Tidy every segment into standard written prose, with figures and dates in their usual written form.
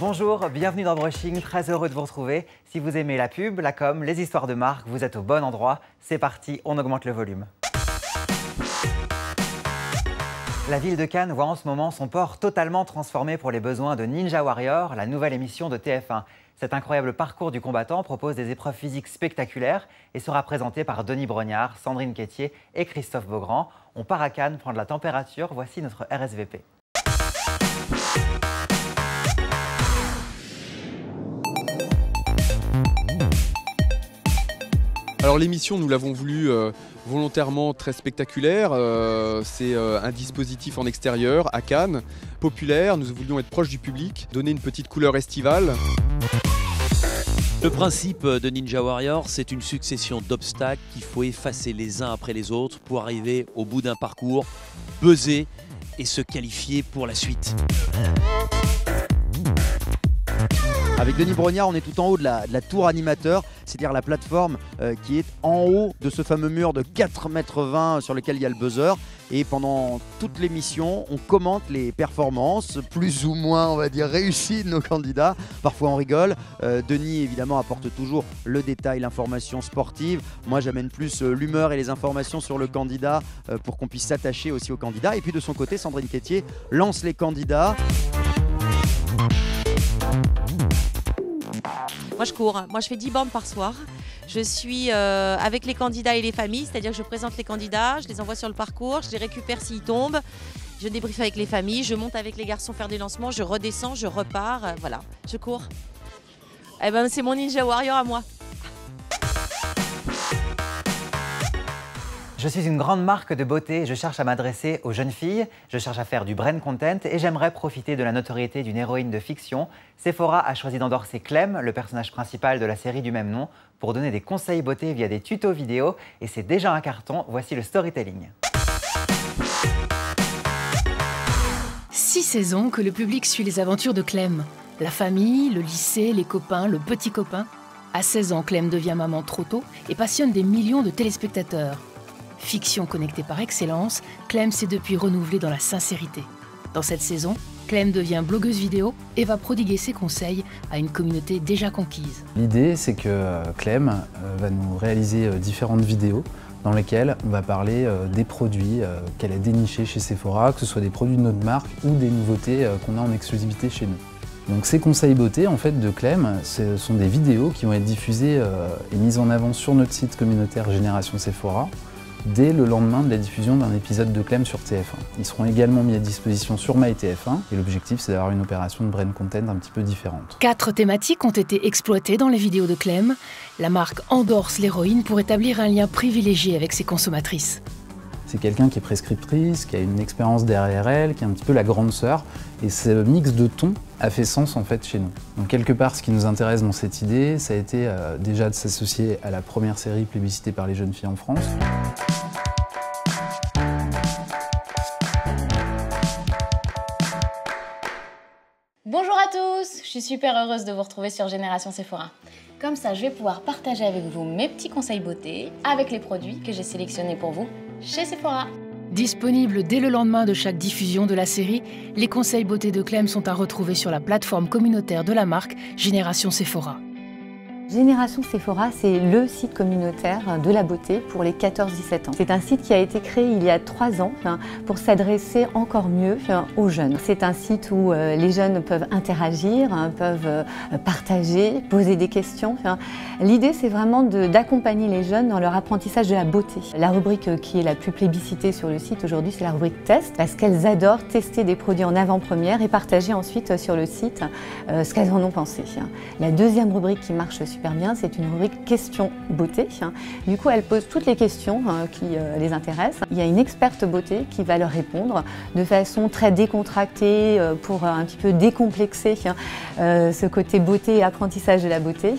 Bonjour, bienvenue dans Brushing, très heureux de vous retrouver. Si vous aimez la pub, la com, les histoires de marque, vous êtes au bon endroit. C'est parti, on augmente le volume. La ville de Cannes voit en ce moment son port totalement transformé pour les besoins de Ninja Warrior, la nouvelle émission de TF1. Cet incroyable parcours du combattant propose des épreuves physiques spectaculaires et sera présenté par Denis Brognard, Sandrine Quétier et Christophe Beaugrand. On part à Cannes prendre la température, voici notre RSVP. Alors l'émission, nous l'avons voulu volontairement très spectaculaire. C'est un dispositif en extérieur à Cannes, populaire. Nous voulions être proches du public, donner une petite couleur estivale. Le principe de Ninja Warrior, c'est une succession d'obstacles qu'il faut effacer les uns après les autres pour arriver au bout d'un parcours, buzzer et se qualifier pour la suite. Avec Denis Brognard, on est tout en haut de la tour animateur, c'est-à-dire la plateforme qui est en haut de ce fameux mur de 4,20 m sur lequel il y a le buzzer. Et pendant toute l'émission, on commente les performances, plus ou moins, on va dire, réussies de nos candidats. Parfois, on rigole. Denis, évidemment, apporte toujours le détail, l'information sportive. Moi, j'amène plus l'humeur et les informations sur le candidat pour qu'on puisse s'attacher aussi au candidat. Et puis, de son côté, Sandrine Quétier lance les candidats. Moi je cours, moi je fais 10 bornes par soir. Je suis avec les candidats et les familles, c'est-à-dire que je présente les candidats, je les envoie sur le parcours, je les récupère s'ils tombent, je débriefe avec les familles, je monte avec les garçons faire des lancements, je redescends, je repars, voilà, je cours. Eh ben c'est mon Ninja Warrior à moi. Je suis une grande marque de beauté, je cherche à m'adresser aux jeunes filles, je cherche à faire du brand content et j'aimerais profiter de la notoriété d'une héroïne de fiction. Sephora a choisi d'endorser Clem, le personnage principal de la série du même nom, pour donner des conseils beauté via des tutos vidéo et c'est déjà un carton, voici le storytelling. 6 saisons que le public suit les aventures de Clem. La famille, le lycée, les copains, le petit copain. À 16 ans, Clem devient maman trop tôt et passionne des millions de téléspectateurs. Fiction connectée par excellence, Clem s'est depuis renouvelée dans la sincérité. Dans cette saison, Clem devient blogueuse vidéo et va prodiguer ses conseils à une communauté déjà conquise. L'idée, c'est que Clem va nous réaliser différentes vidéos dans lesquelles on va parler des produits qu'elle a dénichés chez Sephora, que ce soit des produits de notre marque ou des nouveautés qu'on a en exclusivité chez nous. Donc ces conseils beauté en fait, de Clem, ce sont des vidéos qui vont être diffusées et mises en avant sur notre site communautaire Génération Sephora dès le lendemain de la diffusion d'un épisode de Clem sur TF1. Ils seront également mis à disposition sur MyTF1 et l'objectif c'est d'avoir une opération de brand content un petit peu différente. 4 thématiques ont été exploitées dans les vidéos de Clem. La marque endorse l'héroïne pour établir un lien privilégié avec ses consommatrices. C'est quelqu'un qui est prescriptrice, qui a une expérience derrière elle, qui est un petit peu la grande sœur. Et ce mix de tons a fait sens en fait chez nous. Donc quelque part, ce qui nous intéresse dans cette idée, ça a été déjà de s'associer à la première série plébiscitée par les jeunes filles en France. Bonjour à tous, je suis super heureuse de vous retrouver sur Génération Sephora. Comme ça, je vais pouvoir partager avec vous mes petits conseils beauté avec les produits que j'ai sélectionnés pour vous chez Sephora. Disponibles dès le lendemain de chaque diffusion de la série, les conseils beauté de Clem sont à retrouver sur la plateforme communautaire de la marque Génération Sephora. Génération Sephora, c'est le site communautaire de la beauté pour les 14-17 ans. C'est un site qui a été créé il y a 3 ans pour s'adresser encore mieux aux jeunes. C'est un site où les jeunes peuvent interagir, peuvent partager, poser des questions. L'idée, c'est vraiment d'accompagner les jeunes dans leur apprentissage de la beauté. La rubrique qui est la plus plébiscitée sur le site aujourd'hui, c'est la rubrique test, parce qu'elles adorent tester des produits en avant-première et partager ensuite sur le site ce qu'elles en ont pensé. La deuxième rubrique qui marche super bien, c'est une rubrique questions beauté. Du coup, elles posent toutes les questions qui les intéressent. Il y a une experte beauté qui va leur répondre de façon très décontractée pour un petit peu décomplexer ce côté beauté et apprentissage de la beauté.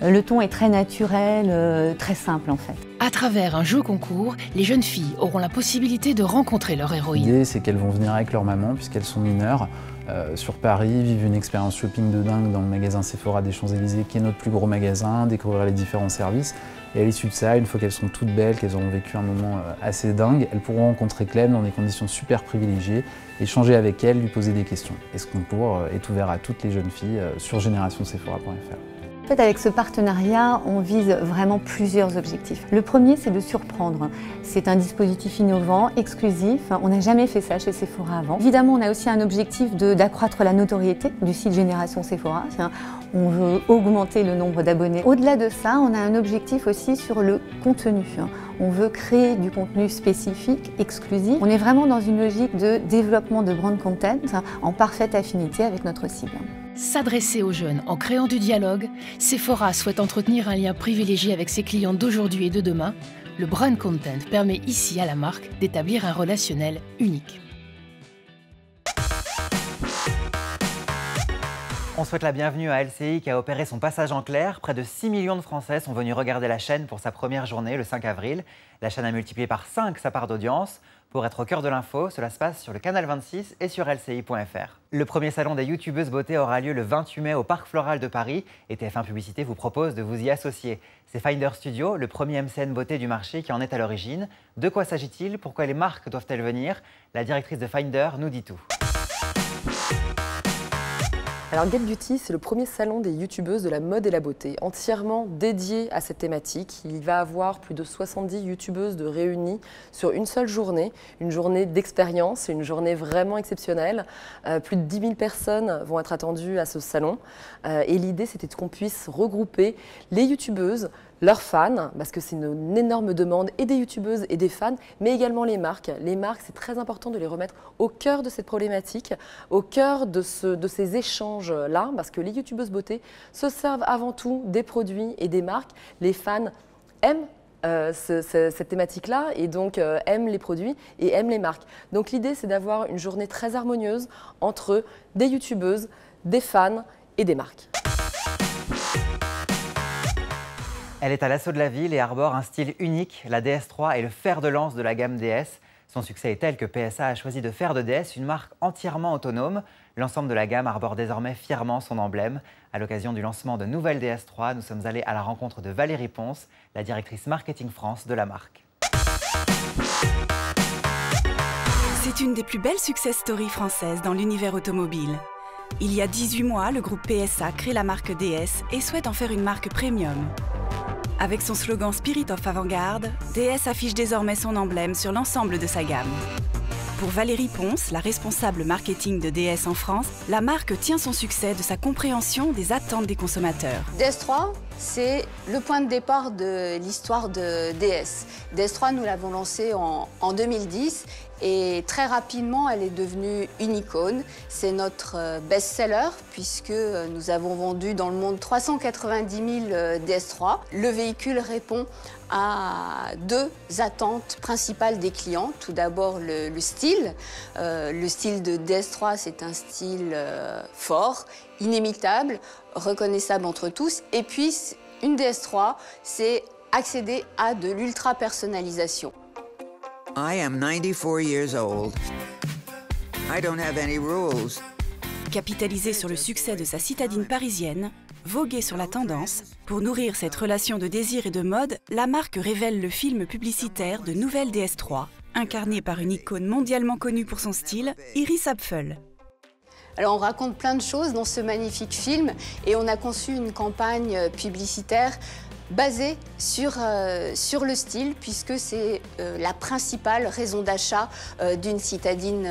Le ton est très naturel, très simple en fait. À travers un jeu concours, les jeunes filles auront la possibilité de rencontrer leur héroïne. L'idée, c'est qu'elles vont venir avec leur maman, puisqu'elles sont mineures, sur Paris, vivre une expérience shopping de dingue dans le magasin Sephora des Champs-Élysées, qui est notre plus gros magasin, découvrir les différents services. Et à l'issue de ça, une fois qu'elles seront toutes belles, qu'elles auront vécu un moment assez dingue, elles pourront rencontrer Clem dans des conditions super privilégiées, échanger avec elle, lui poser des questions. Et ce concours est ouvert à toutes les jeunes filles sur générationsephora.fr. En fait, avec ce partenariat, on vise vraiment plusieurs objectifs. Le premier, c'est de surprendre. C'est un dispositif innovant, exclusif. On n'a jamais fait ça chez Sephora avant. Évidemment, on a aussi un objectif d'accroître la notoriété du site Génération Sephora. On veut augmenter le nombre d'abonnés. Au-delà de ça, on a un objectif aussi sur le contenu. On veut créer du contenu spécifique, exclusif. On est vraiment dans une logique de développement de brand content en parfaite affinité avec notre cible. S'adresser aux jeunes en créant du dialogue, Sephora souhaite entretenir un lien privilégié avec ses clients d'aujourd'hui et de demain. Le brand content permet ici à la marque d'établir un relationnel unique. On souhaite la bienvenue à LCI qui a opéré son passage en clair. Près de 6 millions de Français sont venus regarder la chaîne pour sa première journée, le 5 avril. La chaîne a multiplié par 5 sa part d'audience. Pour être au cœur de l'info, cela se passe sur le canal 26 et sur lci.fr. Le premier salon des youtubeuses beauté aura lieu le 28 mai au Parc Floral de Paris et TF1 Publicité vous propose de vous y associer. C'est Finder Studio, le premier MCN beauté du marché qui en est à l'origine. De quoi s'agit-il? Pourquoi les marques doivent-elles venir? La directrice de Finder nous dit tout. Alors Get Beauty, c'est le premier salon des youtubeuses de la mode et la beauté, entièrement dédié à cette thématique. Il va avoir plus de 70 youtubeuses de réunies sur une seule journée, une journée d'expérience, une journée vraiment exceptionnelle. Plus de 10 000 personnes vont être attendues à ce salon. Et l'idée, c'était qu'on puisse regrouper les youtubeuses, leurs fans, parce que c'est une énorme demande, et des youtubeuses et des fans, mais également les marques. Les marques, c'est très important de les remettre au cœur de cette problématique, au cœur de ces échanges-là, parce que les youtubeuses beauté se servent avant tout des produits et des marques. Les fans aiment cette thématique-là et donc aiment les produits et aiment les marques. Donc l'idée, c'est d'avoir une journée très harmonieuse entre des youtubeuses, des fans et des marques. Elle est à l'assaut de la ville et arbore un style unique. La DS3 est le fer de lance de la gamme DS. Son succès est tel que PSA a choisi de faire de DS une marque entièrement autonome. L'ensemble de la gamme arbore désormais fièrement son emblème. À l'occasion du lancement de nouvelles DS3, nous sommes allés à la rencontre de Valérie Ponce, la directrice marketing France de la marque. C'est une des plus belles success stories françaises dans l'univers automobile. Il y a 18 mois, le groupe PSA crée la marque DS et souhaite en faire une marque premium. Avec son slogan Spirit of Avant-Garde, DS affiche désormais son emblème sur l'ensemble de sa gamme. Pour Valérie Ponce, la responsable marketing de DS en France, la marque tient son succès de sa compréhension des attentes des consommateurs. DS3, c'est le point de départ de l'histoire de DS. DS3, nous l'avons lancé en 2010 et très rapidement, elle est devenue une icône. C'est notre best-seller puisque nous avons vendu dans le monde 390 000 DS3. Le véhicule répond à deux attentes principales des clients. Tout d'abord, le style. Le style de DS3, c'est un style fort, inimitable, reconnaissable entre tous. Et puis, une DS3, c'est accéder à de l'ultra-personnalisation. I am 94 years old. I don't have any rules. Capitaliser sur le succès de sa citadine parisienne, voguer sur la tendance, pour nourrir cette relation de désir et de mode, la marque révèle le film publicitaire de Nouvelle DS3, incarné par une icône mondialement connue pour son style, Iris Apfel. Alors on raconte plein de choses dans ce magnifique film et on a conçu une campagne publicitaire basée sur le style puisque c'est la principale raison d'achat d'une citadine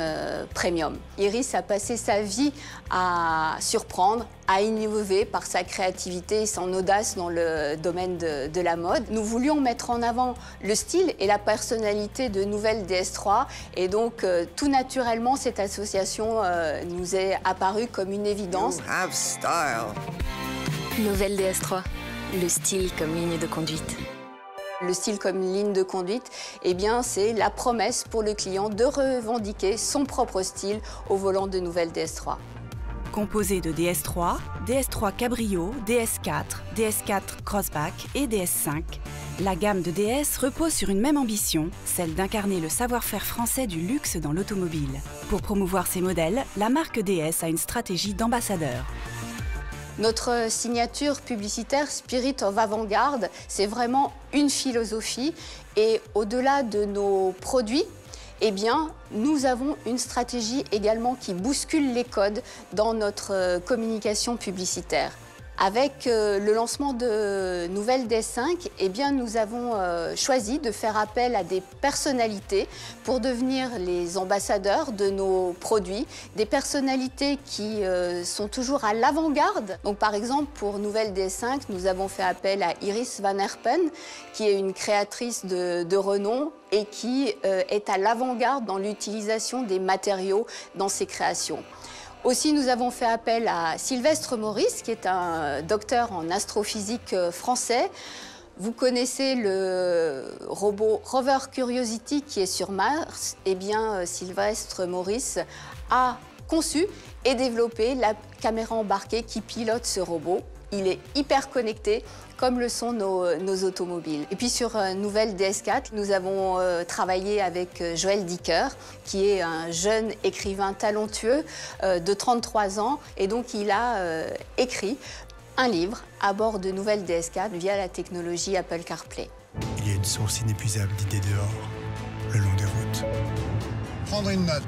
premium. Iris a passé sa vie à surprendre, à innover par sa créativité et son audace dans le domaine de la mode. Nous voulions mettre en avant le style et la personnalité de Nouvelle DS3 et donc tout naturellement cette association nous est apparue comme une évidence. You have style. Nouvelle DS3. Le style comme ligne de conduite. Le style comme ligne de conduite, eh bien, c'est la promesse pour le client de revendiquer son propre style au volant de Nouvelle DS3. Composé de DS3, DS3 Cabrio, DS4, DS4 Crossback et DS5, la gamme de DS repose sur une même ambition, celle d'incarner le savoir-faire français du luxe dans l'automobile. Pour promouvoir ses modèles, la marque DS a une stratégie d'ambassadeur. Notre signature publicitaire Spirit of Avant-Garde, c'est vraiment une philosophie et au-delà de nos produits, eh bien, nous avons une stratégie également qui bouscule les codes dans notre communication publicitaire. Avec le lancement de Nouvelle DS5, eh bien, nous avons choisi de faire appel à des personnalités pour devenir les ambassadeurs de nos produits, des personnalités qui sont toujours à l'avant-garde. Donc, par exemple, pour Nouvelle DS5, nous avons fait appel à Iris Van Herpen, qui est une créatrice de renom et qui est à l'avant-garde dans l'utilisation des matériaux dans ses créations. Aussi, nous avons fait appel à Sylvestre Maurice, qui est un docteur en astrophysique français. Vous connaissez le robot Rover Curiosity qui est sur Mars. Eh bien, Sylvestre Maurice a conçu et développé la caméra embarquée qui pilote ce robot. Il est hyper connecté, comme le sont nos automobiles. Et puis sur Nouvelle DS4, nous avons travaillé avec Joël Dicker, qui est un jeune écrivain talentueux de 33 ans. Et donc il a écrit un livre à bord de Nouvelle DS4 via la technologie Apple CarPlay. Il y a une source inépuisable d'idées dehors, le long des routes. Prendre une note.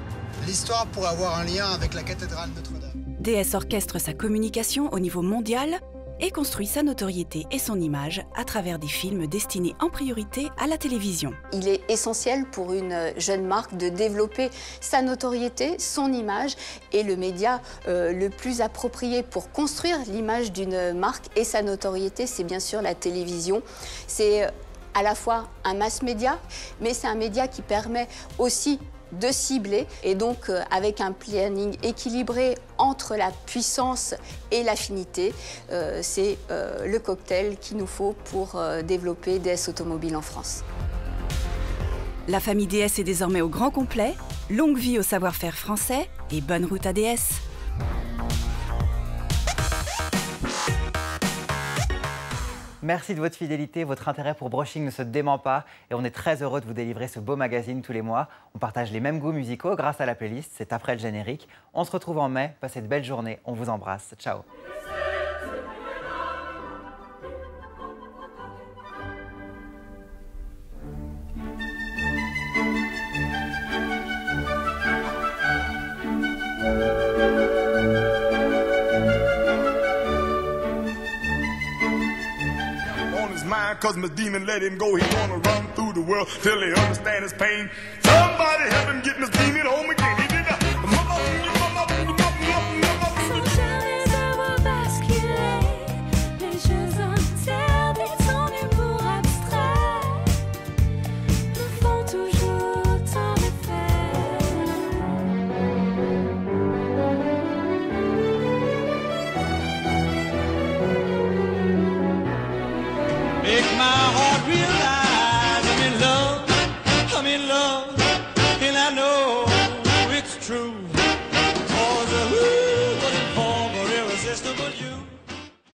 L'histoire pourrait avoir un lien avec la cathédrale Notre-Dame. DS orchestre sa communication au niveau mondial et construit sa notoriété et son image à travers des films destinés en priorité à la télévision. Il est essentiel pour une jeune marque de développer sa notoriété, son image, et le média le plus approprié pour construire l'image d'une marque et sa notoriété, c'est bien sûr la télévision. C'est à la fois un mass média, mais c'est un média qui permet aussi de cibler et donc avec un planning équilibré entre la puissance et l'affinité, c'est le cocktail qu'il nous faut pour développer DS Automobile en France. La famille DS est désormais au grand complet. Longue vie au savoir-faire français et bonne route à DS. Merci de votre fidélité, votre intérêt pour Brushing ne se dément pas et on est très heureux de vous délivrer ce beau magazine tous les mois. On partage les mêmes goûts musicaux grâce à la playlist, c'est après le générique. On se retrouve en mai, passez de belles journées, on vous embrasse, ciao. Cause my demon let him go. He gonna run through the world till he understand his pain. Somebody help him get this demon home again.